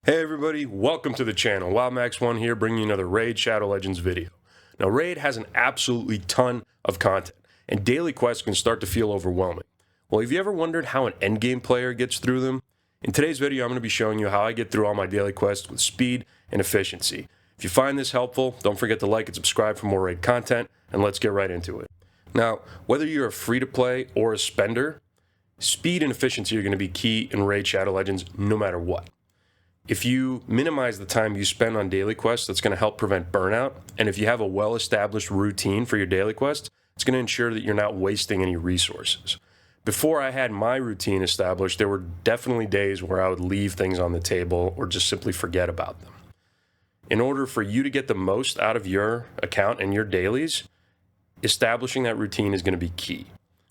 Hey everybody, welcome to the channel. WildMax1 here, bringing you another Raid Shadow Legends video. Now Raid has an absolutely ton of content, and daily quests can start to feel overwhelming. Well, have you ever wondered how an endgame player gets through them? In today's video, I'm going to be showing you how I get through all my daily quests with speed and efficiency. If you find this helpful, don't forget to like and subscribe for more Raid content, and let's get right into it. Now, whether you're a free-to-play or a spender, speed and efficiency are going to be key in Raid Shadow Legends no matter what. If you minimize the time you spend on daily quests, that's going to help prevent burnout. And if you have a well-established routine for your daily quests, it's going to ensure that you're not wasting any resources. Before I had my routine established, there were definitely days where I would leave things on the table or just simply forget about them. In order for you to get the most out of your account and your dailies, establishing that routine is going to be key.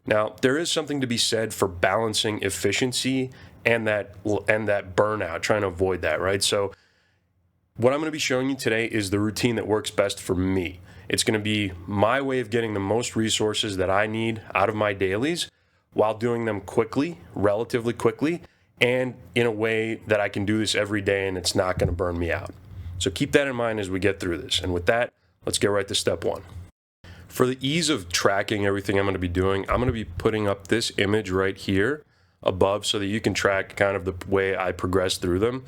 Now, there is something to be said for balancing efficiency and that burnout, trying to avoid that, right? So what I'm going to be showing you today is the routine that works best for me. It's going to be my way of getting the most resources that I need out of my dailies while doing them quickly, relatively quickly, and in a way that I can do this every day and it's not going to burn me out. So keep that in mind as we get through this. And with that, let's get right to step one. For the ease of tracking everything I'm going to be doing, I'm going to be putting up this image right here above so that you can track kind of the way I progress through them.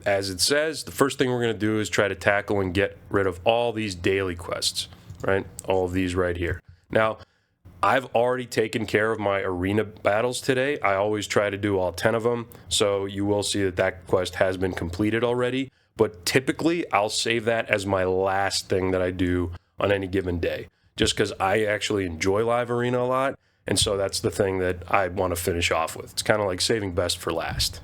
As it says, the first thing we're going to do is try to tackle and get rid of all these daily quests, right? All of these right here. Now, I've already taken care of my arena battles today. I always try to do all 10 of them, so you will see that that quest has been completed already. But typically, I'll save that as my last thing that I do on any given day, just because I actually enjoy live arena a lot. And so that's the thing that I want to finish off with. It's kind of like saving best for last.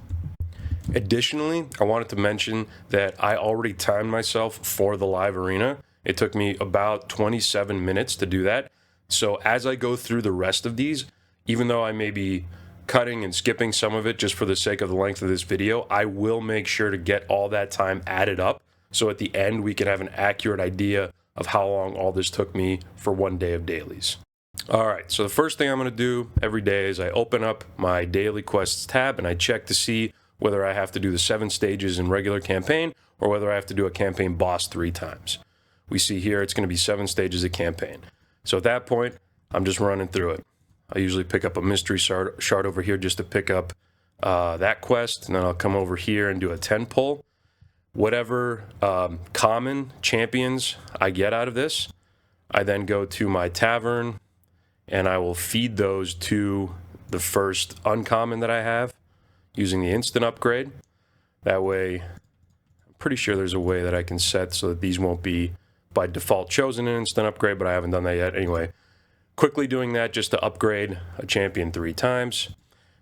Additionally, I wanted to mention that I already timed myself for the live arena. It took me about 27 minutes to do that. So as I go through the rest of these, even though I may be cutting and skipping some of it just for the sake of the length of this video, I will make sure to get all that time added up. So at the end, we can have an accurate idea of how long all this took me for one day of dailies. All right, so the first thing I'm going to do every day is I open up my daily quests tab and I check to see whether I have to do the 7 stages in regular campaign or whether I have to do a campaign boss 3 times. We see here it's going to be 7 stages of campaign. So at that point, I'm just running through it. I usually pick up a mystery shard over here just to pick up that quest, and then I'll come over here and do a 10 pull. Whatever common champions I get out of this, I then go to my tavern and I will feed those to the first uncommon that I have using the instant upgrade. That way, I'm pretty sure there's a way that I can set so that these won't be by default chosen an instant upgrade, but I haven't done that yet. Anyway, quickly doing that just to upgrade a champion 3 times.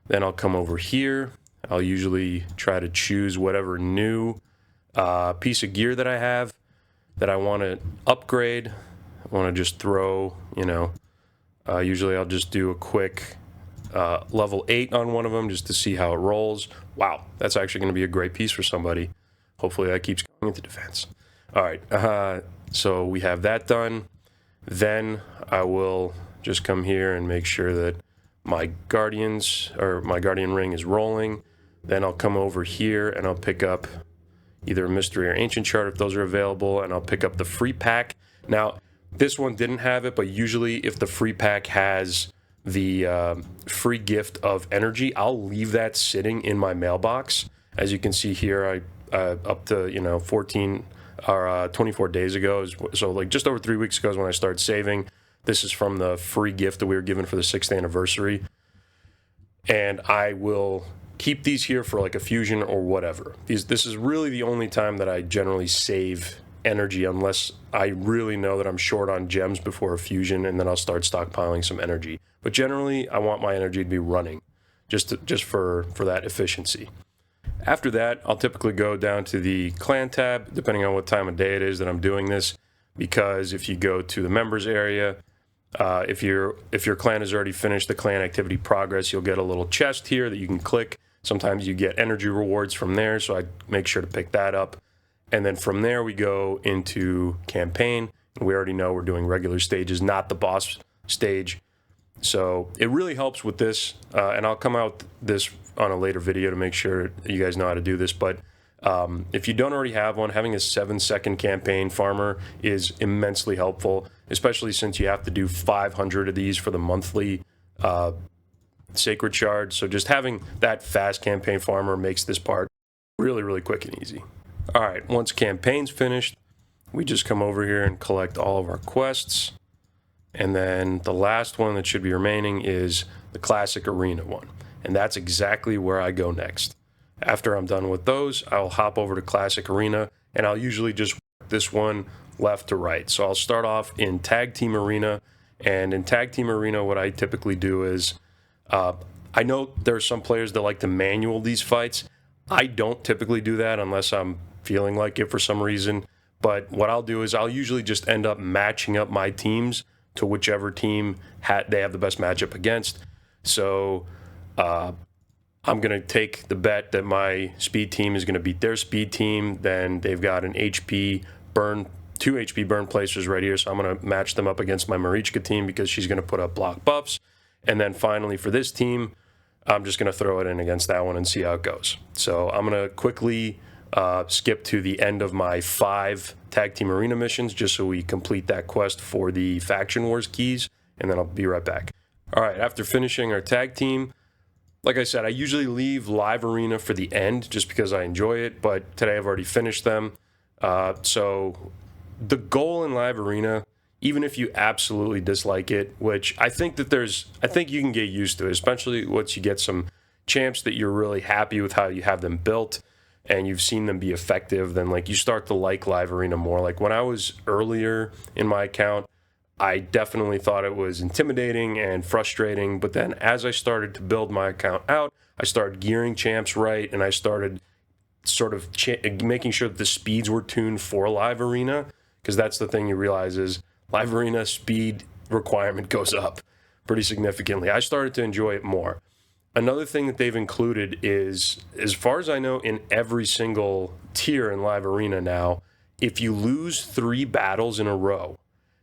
Then I'll come over here. I'll usually try to choose whatever new piece of gear that I have that I want to upgrade. I want to just throw, usually I'll just do a quick level 8 on one of them just to see how it rolls. Wow, that's actually going to be a great piece for somebody. Hopefully that keeps going into defense. All right, so we have that done. Then I will just come here and make sure that my guardian ring is rolling. Then I'll come over here and I'll pick up either a mystery or ancient shard if those are available, and I'll pick up the free pack. Now, this one didn't have it, but usually if the free pack has the free gift of energy, I'll leave that sitting in my mailbox. As you can see here, I up to 14 or 24 days ago, so like just over 3 weeks ago is when I started saving. This is from the free gift that we were given for the 6th anniversary, and I will keep these here for like a fusion or whatever. This is really the only time that I generally save energy, unless I really know that I'm short on gems before a fusion, and then I'll start stockpiling some energy. But generally, I want my energy to be running, just for that efficiency. After that, I'll typically go down to the clan tab, depending on what time of day it is that I'm doing this, because if you go to the members area, if your clan has already finished the clan activity progress, you'll get a little chest here that you can click. Sometimes you get energy rewards from there, so I make sure to pick that up. And then from there, we go into campaign. We already know we're doing regular stages, not the boss stage. So it really helps with this, and I'll come out this on a later video to make sure you guys know how to do this. But If you don't already have one, having a 7-second campaign farmer is immensely helpful, especially since you have to do 500 of these for the monthly sacred shards. So just having that fast campaign farmer makes this part really, really quick and easy. All right, once campaign's finished, we just come over here and collect all of our quests. And then the last one that should be remaining is the classic arena one. And that's exactly where I go next. After I'm done with those, I'll hop over to classic arena, and I'll usually just work this one left to right. So I'll start off in tag team arena. And in tag team arena, what I typically do is, I know there are some players that like to manual these fights. I don't typically do that unless I'm feeling like it for some reason. But what I'll do is I'll usually just end up matching up my teams to whichever team they have the best matchup against. So I'm going to take the bet that my speed team is going to beat their speed team. Then they've got an HP burn, 2 HP burn placers right here. So I'm going to match them up against my Marichka team because she's going to put up block buffs. And then finally for this team, I'm just going to throw it in against that one and see how it goes. So I'm going to quickly skip to the end of my 5 tag team arena missions just so we complete that quest for the faction wars keys, and then I'll be right back. All right, after finishing our tag team, like I said, I usually leave live arena for the end just because I enjoy it, but today I've already finished them. So the goal in live arena, even if you absolutely dislike it, which I think you can get used to it, especially once you get some champs that you're really happy with how you have them built and you've seen them be effective, then like you start to like live arena more. Like when I was earlier in my account, I definitely thought it was intimidating and frustrating, but then as I started to build my account out, I started gearing champs right, and I started sort of making sure that the speeds were tuned for live arena, because that's the thing you realize is live arena speed requirement goes up pretty significantly. I started to enjoy it more. Another thing that they've included is, as far as I know, in every single tier in live arena now, if you lose 3 battles in a row,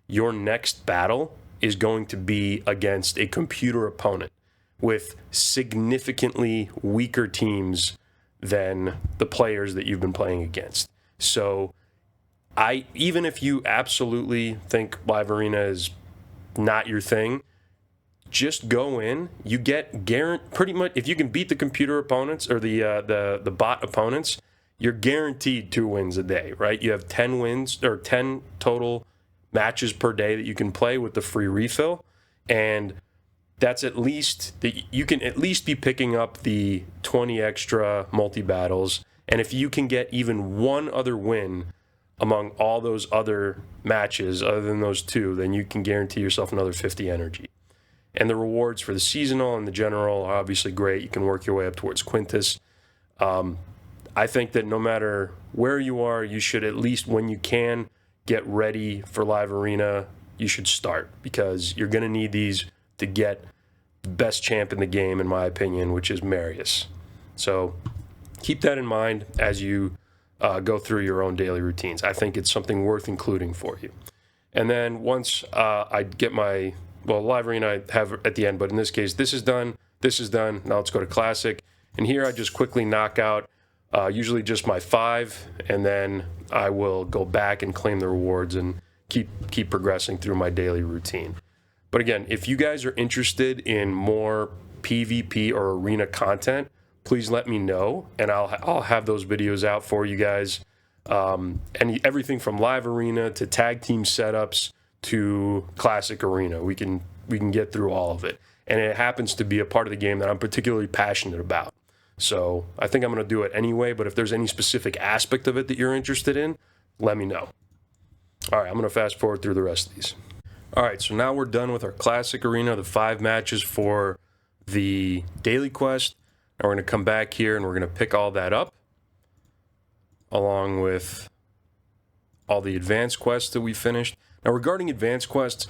your next battle is going to be against a computer opponent with significantly weaker teams than the players that you've been playing against. So even if you absolutely think live arena is not your thing, just go in. You get pretty much, if you can beat the computer opponents or the bot opponents, you're guaranteed 2 wins a day, right? You have 10 wins or 10 total matches per day that you can play with the free refill, and that's at least you can at least be picking up the 20 extra multi battles. And if you can get even one other win among all those other matches other than those 2, then you can guarantee yourself another 50 energy. And the rewards for the seasonal and the general are obviously great. You can work your way up towards Quintus. I think that no matter where you are, you should at least, when you can, get ready for live arena. You should start, because you're going to need these to get the best champ in the game, in my opinion, which is Marius. So keep that in mind as you go through your own daily routines. I think it's something worth including for you. And then once I get my... Well, live arena I have at the end, but in this case, this is done. Now let's go to classic. And here I just quickly knock out usually just my 5, and then I will go back and claim the rewards and keep progressing through my daily routine. But again, if you guys are interested in more PvP or arena content, please let me know, and I'll have those videos out for you guys. And everything from live arena to tag team setups to classic arena, we can get through all of it, and it happens to be a part of the game that I'm particularly passionate about. So I think I'm going to do it anyway, but if there's any specific aspect of it that you're interested in, let me know. All right, I'm going to fast forward through the rest of these. All right, so now we're done with our classic arena, the 5 matches for the daily quest. Now we're going to come back here and we're going to pick all that up along with all the advanced quests that we finished. Now, regarding advanced quests,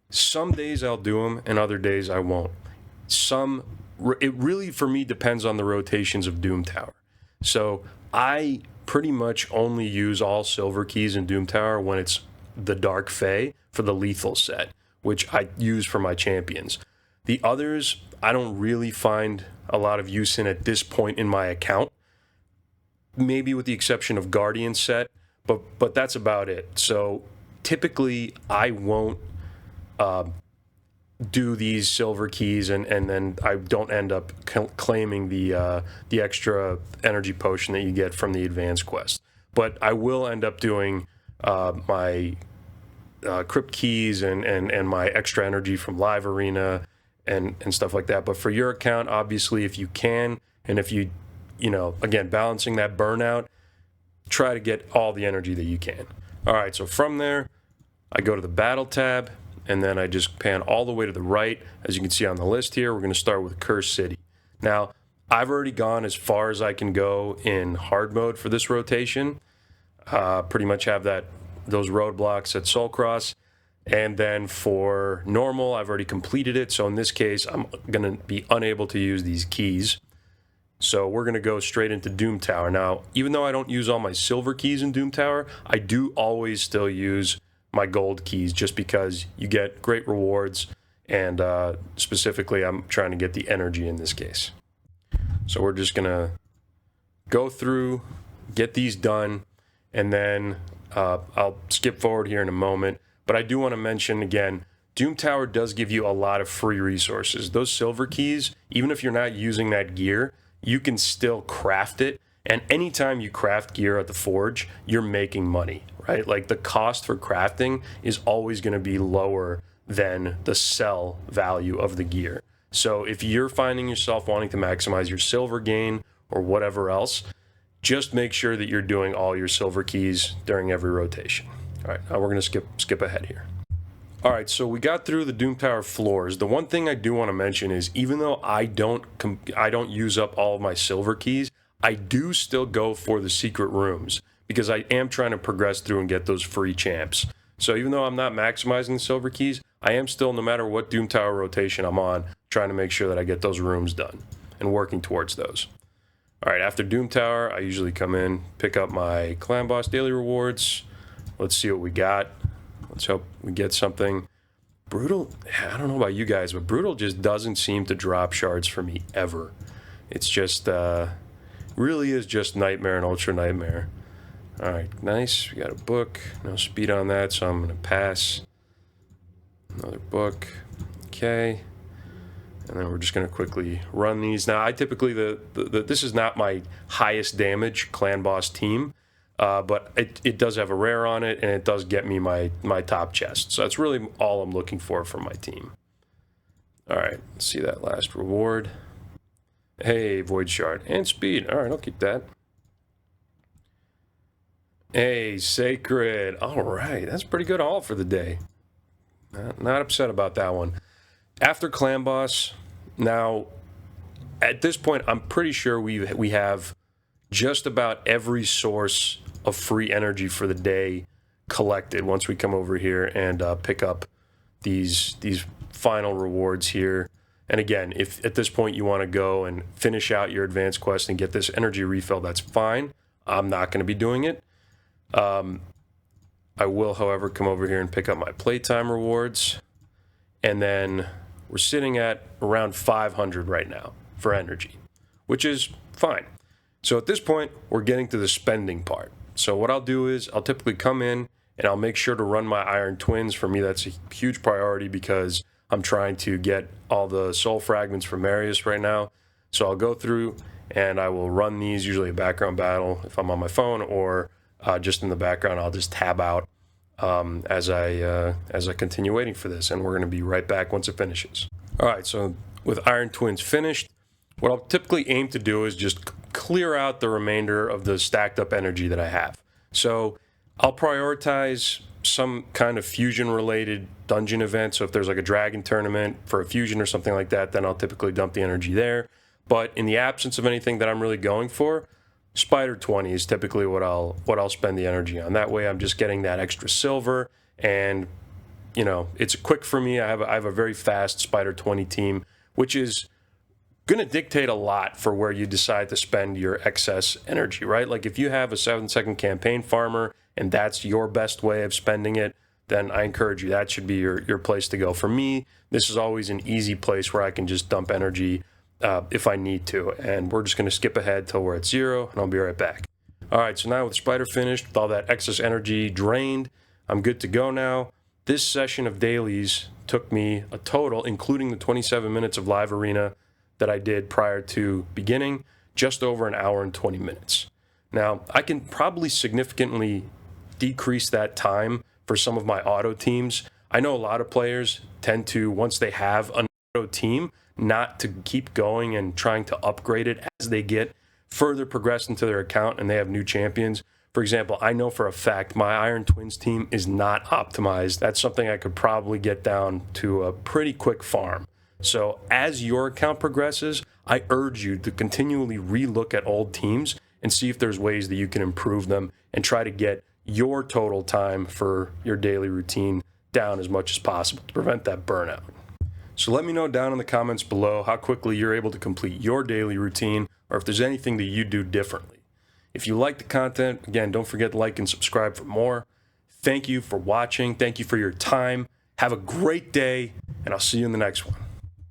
some days I'll do them and other days I won't. It really, for me, depends on the rotations of Doom Tower. So I pretty much only use all silver keys in Doom Tower when it's the Dark Fae for the lethal set, which I use for my champions. The others, I don't really find a lot of use in at this point in my account. maybe with the exception of Guardian set, but that's about it. So typically I won't do these silver keys, and then I don't end up claiming the extra energy potion that you get from the advanced quest. But I will end up doing my crypt keys and my extra energy from live arena and stuff like that. But for your account, obviously, if you can, and if you know, again, balancing that burnout, try to get all the energy that you can. All right, so from there, I go to the battle tab, and then I just pan all the way to the right. As you can see on the list here, we're going to start with Cursed City. Now, I've already gone as far as I can go in hard mode for this rotation. Pretty much have those roadblocks at Soul Cross. And then for normal, I've already completed it. So in this case, I'm going to be unable to use these keys. So we're going to go straight into Doom Tower. Now, even though I don't use all my silver keys in Doom Tower, I do always still use my gold keys just because you get great rewards, and specifically I'm trying to get the energy in this case. So we're just gonna go through, get these done, and then I'll skip forward here in a moment, but I do want to mention again, Doom Tower does give you a lot of free resources. Those silver keys, even if you're not using that gear, you can still craft it. And anytime you craft gear at the forge, you're making money, right? Like the cost for crafting is always going to be lower than the sell value of the gear. So if you're finding yourself wanting to maximize your silver gain or whatever else, just make sure that you're doing all your silver keys during every rotation. All right, now we're going to skip ahead here. All right, so we got through the Doom Tower floors. The one thing I do want to mention is even though I don't use up all of my silver keys, I do still go for the secret rooms because I am trying to progress through and get those free champs. So even though I'm not maximizing the silver keys, I am still, no matter what Doom Tower rotation I'm on, trying to make sure that I get those rooms done and working towards those. All right, after Doom Tower, I usually come in, pick up my Clan Boss daily rewards. Let's see what we got. Let's hope we get something. Brutal, I don't know about you guys, but Brutal just doesn't seem to drop shards for me ever. It's just, really is just Nightmare and Ultra Nightmare. All right, nice. We got a book. No speed on that, so I'm going to pass. Another book. Okay. And then we're just going to quickly run these. Now, I typically, this is not my highest damage Clan Boss team, but it does have a rare on it, and it does get me my top chest. So that's really all I'm looking for from my team. All right, let's see that last reward. Hey, Void Shard and speed. All right, I'll keep that. Hey, Sacred. All right, that's pretty good haul for the day. Not upset about that one. After Clan Boss, now, at this point, I'm pretty sure we have just about every source of free energy for the day collected once we come over here and pick up these final rewards here. And again, if at this point you want to go and finish out your advanced quest and get this energy refill, that's fine. I'm not going to be doing it. I will, however, come over here and pick up my playtime rewards. And then we're sitting at around 500 right now for energy, which is fine. So at this point, we're getting to the spending part. So what I'll do is I'll typically come in and I'll make sure to run my Iron Twins. For me, that's a huge priority because I'm trying to get all the soul fragments from Marius right now. So I'll go through and I will run these, usually a background battle if I'm on my phone, or just in the background, I'll just tab out as I continue waiting for this. And we're going to be right back once it finishes. All right, so with Iron Twins finished, what I'll typically aim to do is just clear out the remainder of the stacked up energy that I have. So I'll prioritize some kind of fusion related dungeon event. So if there's like a dragon tournament for a fusion or something like that, then I'll typically dump the energy there. But in the absence of anything that I'm really going for, Spider 20 is typically what I'll spend the energy on. That way I'm just getting that extra silver, and you know, it's quick for me. I have a very fast Spider 20 team, which is going to dictate a lot for where you decide to spend your excess energy, right? Like if you have a 7-second campaign farmer and that's your best way of spending it, then I encourage you, that should be your place to go. For me, this is always an easy place where I can just dump energy if I need to. And we're just going to skip ahead till we're at 0, and I'll be right back. All right, so now with Spider finished, with all that excess energy drained, I'm good to go now. This session of dailies took me a total, including the 27 minutes of live arena that I did prior to beginning, just over an hour and 20 minutes. Now, I can probably significantly decrease that time for some of my auto teams. I know a lot of players tend to, once they have an auto team, not to keep going and trying to upgrade it as they get further progressed into their account and they have new champions. For example, I know for a fact my Iron Twins team is not optimized. That's something I could probably get down to a pretty quick farm. So as your account progresses, I urge you to continually relook at old teams and see if there's ways that you can improve them and try to get your total time for your daily routine down as much as possible to prevent that burnout. So let me know down in the comments below how quickly you're able to complete your daily routine, or if there's anything that you do differently. If you like the content, again, don't forget to like and subscribe for more. Thank you for watching. Thank you for your time. Have a great day, and I'll see you in the next one.